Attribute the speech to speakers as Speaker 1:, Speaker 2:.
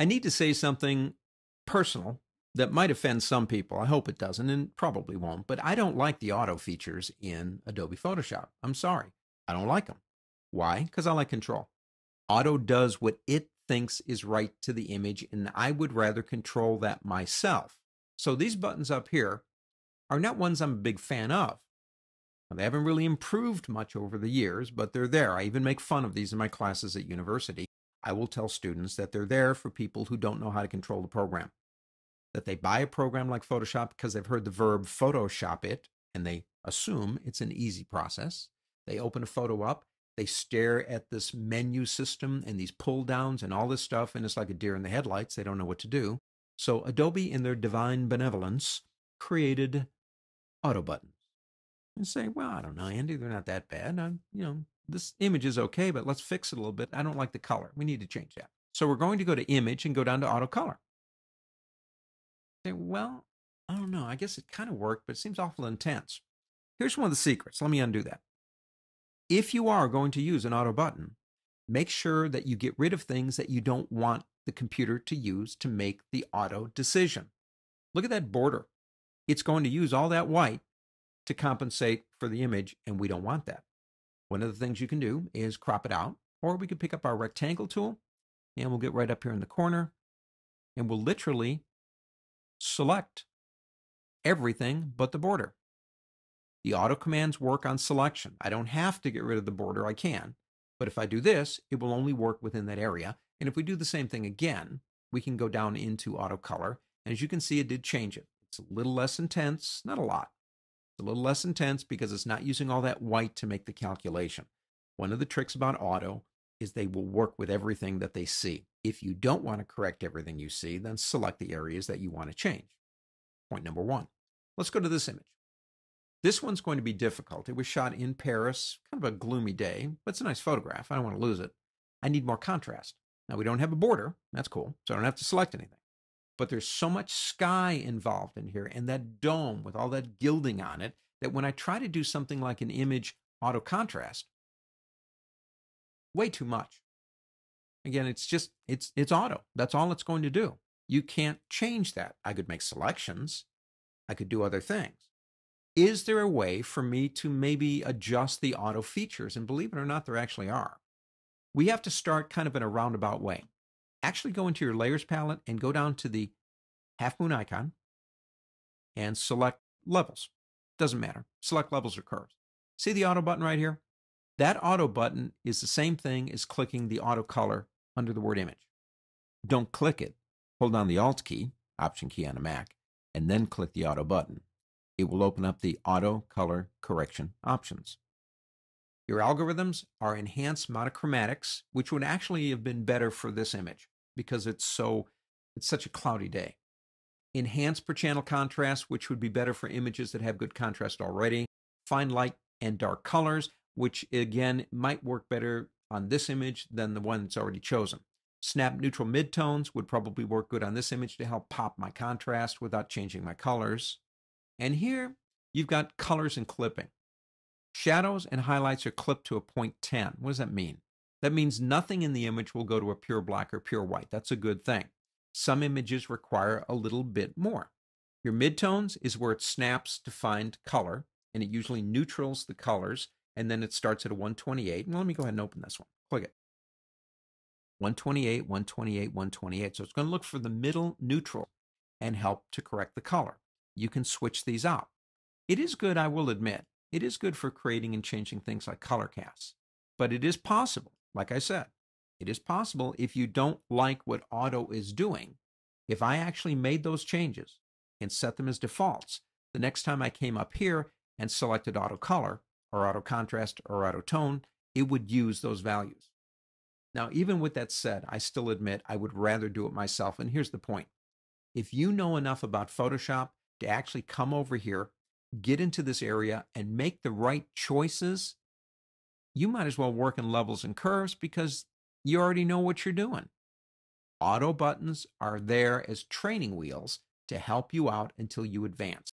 Speaker 1: I need to say something personal that might offend some people. I hope it doesn't and probably won't, but I don't like the auto features in Adobe Photoshop. I'm sorry. I don't like them. Why? Because I like control. Auto does what it thinks is right to the image, and I would rather control that myself. So these buttons up here are not ones I'm a big fan of. Now, they haven't really improved much over the years, but they're there. I even make fun of these in my classes at university. I will tell students that they're there for people who don't know how to control the program. That they buy a program like Photoshop because they've heard the verb Photoshop it, and they assume it's an easy process. They open a photo up, they stare at this menu system and these pull downs and all this stuff, and it's like a deer in the headlights. They don't know what to do. So Adobe, in their divine benevolence, created auto buttons. And say, well, I don't know, Andy, they're not that bad. This image is okay, but let's fix it a little bit. I don't like the color. We need to change that. So we're going to go to Image and go down to Auto Color. Say, well, I don't know. I guess it kind of worked, but it seems awful intense. Here's one of the secrets. Let me undo that. If you are going to use an auto button, make sure that you get rid of things that you don't want the computer to use to make the auto decision. Look at that border. It's going to use all that white to compensate for the image, and we don't want that. One of the things you can do is crop it out, or we could pick up our rectangle tool, and we'll get right up here in the corner, and we'll literally select everything but the border. The auto commands work on selection. I don't have to get rid of the border. I can. But if I do this, it will only work within that area. And if we do the same thing again, we can go down into auto color. And as you can see, it did change it. It's a little less intense, not a lot. It's a little less intense because it's not using all that white to make the calculation. One of the tricks about auto is they will work with everything that they see. If you don't want to correct everything you see, then select the areas that you want to change. Point number one. Let's go to this image. This one's going to be difficult. It was shot in Paris, kind of a gloomy day, but it's a nice photograph. I don't want to lose it. I need more contrast. Now, we don't have a border. That's cool. So I don't have to select anything. But there's so much sky involved in here and that dome with all that gilding on it that when I try to do something like an image auto contrast, way too much. Again, it's auto. That's all it's going to do. You can't change that. I could make selections. I could do other things. Is there a way for me to maybe adjust the auto features? And believe it or not, there actually are. We have to start kind of in a roundabout way. Actually go into your layers palette and go down to the half moon icon and select levels. Doesn't matter. Select levels or curves. See the auto button right here? That auto button is the same thing as clicking the auto color under the word image. Don't click it. Hold down the Alt key, Option key on a Mac, and then click the auto button. It will open up the auto color correction options. Your algorithms are enhanced monochromatics, which would actually have been better for this image because it's such a cloudy day. Enhanced per channel contrast, which would be better for images that have good contrast already. Fine light and dark colors, which again might work better on this image than the one that's already chosen. Snap neutral midtones would probably work good on this image to help pop my contrast without changing my colors. And here you've got colors and clipping. Shadows and highlights are clipped to a 0.10. What does that mean? That means nothing in the image will go to a pure black or pure white. That's a good thing. Some images require a little bit more. Your midtones is where it snaps to find color, and it usually neutrals the colors, and then it starts at a 128. And let me go ahead and open this one. Click it. 128, 128, 128. So it's going to look for the middle neutral and help to correct the color. You can switch these out. It is good, I will admit. It is good for creating and changing things like color casts. But it is possible, like I said, it is possible if you don't like what auto is doing, if I actually made those changes and set them as defaults, the next time I came up here and selected auto color or auto contrast or auto tone, it would use those values. Now, even with that said, I still admit I would rather do it myself. And here's the point. If you know enough about Photoshop to actually come over here, get into this area and make the right choices, you might as well work in levels and curves because you already know what you're doing. Auto buttons are there as training wheels to help you out until you advance.